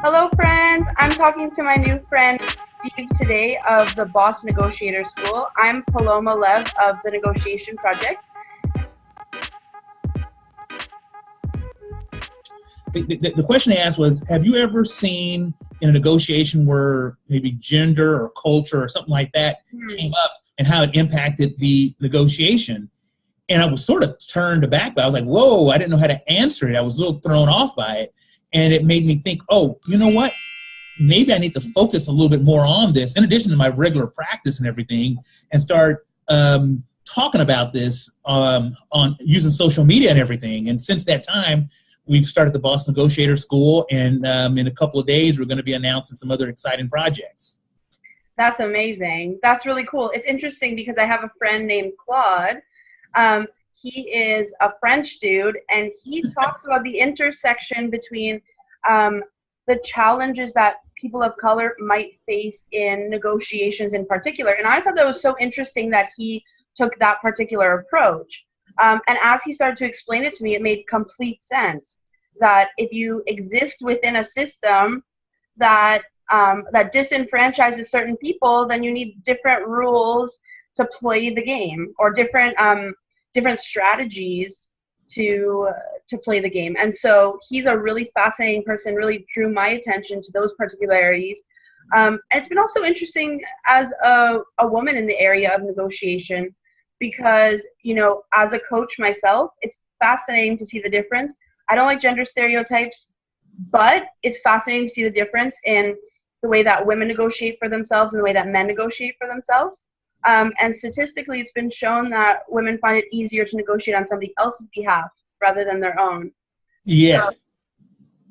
Hello, friends. I'm talking to my new friend Steve today of the Boss Negotiator School. I'm Paloma Lev of the Negotiation Project. The question I asked was, have you ever seen in a negotiation where maybe gender or culture or something like that came up and how it impacted the negotiation? And I was sort of turned aback, but I was like, whoa, I didn't know how to answer it. I was a little thrown off by it. And it made me think, oh, you know what? Maybe I need to focus a little bit more on this, in addition to my regular practice and everything, and start talking about this on using social media and everything. And since that time, we've started the Boss Negotiator School, and in a couple of days, we're going to be announcing some other exciting projects. That's amazing. That's really cool. It's interesting because I have a friend named Claude. He is a French dude, and he talks about the intersection between the challenges that people of color might face in negotiations in particular. And I thought that was so interesting that he took that particular approach. And as he started to explain it to me, it made complete sense that if you exist within a system that that disenfranchises certain people, then you need different rules to play the game, or different strategies to play the game. And so he's a really fascinating person, really drew my attention to those particularities. And it's been also interesting as a woman in the area of negotiation, because, you know, as a coach myself, it's fascinating to see the difference. I don't like gender stereotypes, but it's fascinating to see the difference in the way that women negotiate for themselves and the way that men negotiate for themselves. And statistically, it's been shown that women find it easier to negotiate on somebody else's behalf rather than their own. Yes. So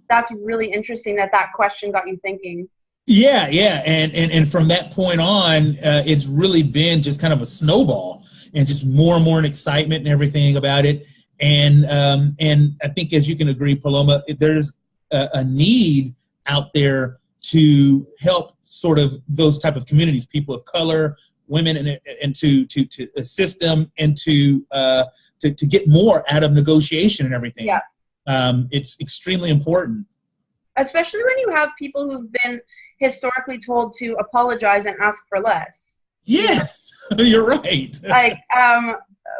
that's really interesting that question got you thinking. Yeah. And from that point on, it's really been just kind of a snowball, and just more and more excitement and everything about it. And I think, as you can agree, Paloma, there's a need out there to help sort of those type of communities, people of color, women, and to assist them, and to get more out of negotiation and everything. Yeah. It's extremely important. Especially when you have people who've been historically told to apologize and ask for less. Yes, you're right. Like,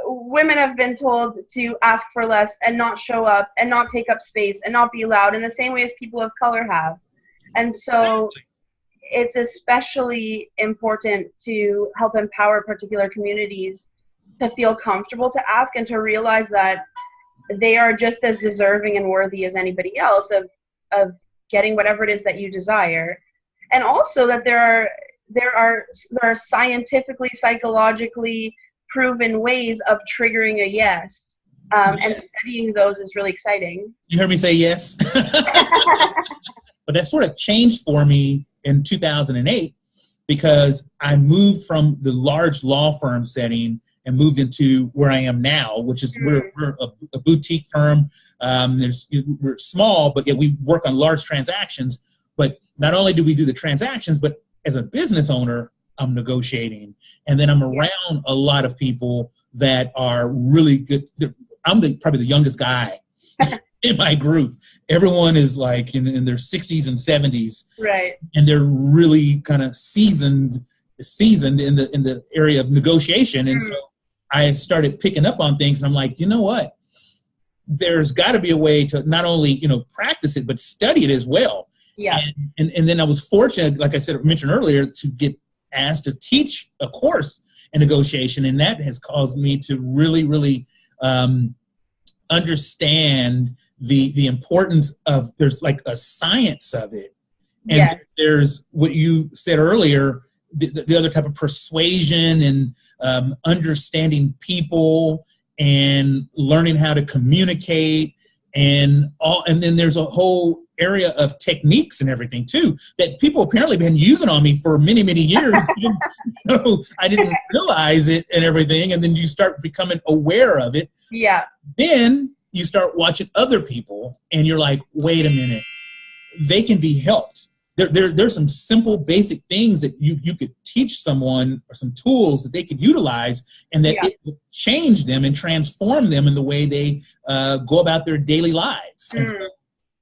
women have been told to ask for less and not show up and not take up space and not be loud in the same way as people of color have. And so it's especially important to help empower particular communities to feel comfortable to ask, and to realize that they are just as deserving and worthy as anybody else of getting whatever it is that you desire. And also that there are scientifically, psychologically proven ways of triggering a yes. And studying those is really exciting. You heard me say yes? But that sort of changed for me in 2008, because I moved from the large law firm setting and moved into where I am now, which is we're a boutique firm. We're small, but yet we work on large transactions. But not only do we do the transactions, but as a business owner, I'm negotiating. And then I'm around a lot of people that are really good. I'm probably the youngest guy in my group. Everyone is like in their 60s and 70s. Right. And they're really kind of seasoned in the area of negotiation. And so I started picking up on things, and I'm like, you know what? There's got to be a way to not only, practice it, but study it as well. Yeah. And then I was fortunate, like I mentioned earlier, to get asked to teach a course in negotiation. And that has caused me to really, really understand the importance of, there's like a science of it. And there's what you said earlier, the other type of persuasion and understanding people and learning how to communicate and then there's a whole area of techniques and everything too that people apparently been using on me for many, many years. I didn't realize it and everything. And then you start becoming aware of it. Yeah. Then you start watching other people and you're like, wait a minute, they can be helped. There's some simple basic things that you could teach someone, or some tools that they could utilize, and that it will change them and transform them in the way they go about their daily lives. And so,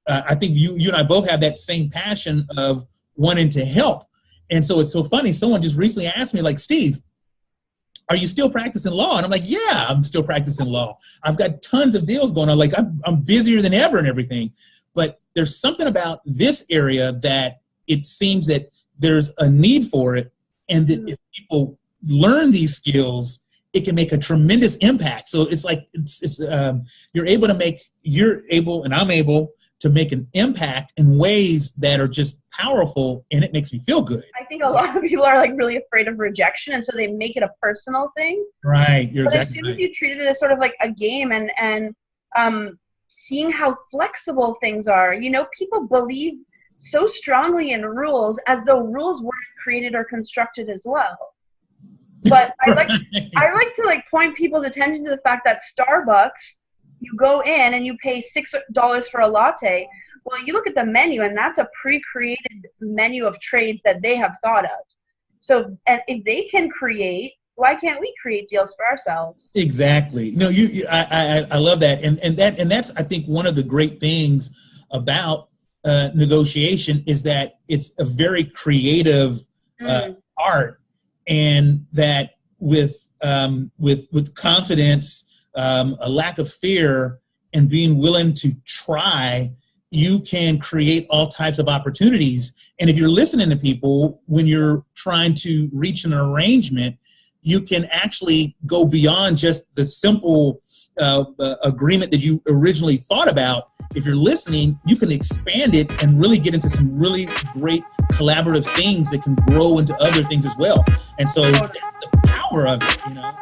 I think you and I both have that same passion of wanting to help. And so it's so funny. Someone just recently asked me, like, Steve, are you still practicing law? And I'm like, yeah, I'm still practicing law. I've got tons of deals going on. Like, I'm busier than ever and everything. But there's something about this area that it seems that there's a need for it. And that if people learn these skills, it can make a tremendous impact. So it's like, you're able, and I'm able to make an impact in ways that are just powerful, and it makes me feel good. I think a lot of people are like really afraid of rejection, and so they make it a personal thing. Right, you're but exactly as soon right. as you treat it as sort of like a game and seeing how flexible things are, you know, people believe so strongly in rules as though rules weren't created or constructed as well. But I like to like point people's attention to the fact that Starbucks, you go in and you pay $6 for a latte. Well, you look at the menu, and that's a pre-created menu of trades that they have thought of. So, and if they can create, why can't we create deals for ourselves? Exactly. No, I love that, and that's I think one of the great things about negotiation is that it's a very creative art, and that with confidence, a lack of fear, and being willing to try, you can create all types of opportunities. And if you're listening to people when you're trying to reach an arrangement, you can actually go beyond just the simple agreement that you originally thought about. If you're listening, you can expand it and really get into some really great collaborative things that can grow into other things as well. And so that's the power of it, you know.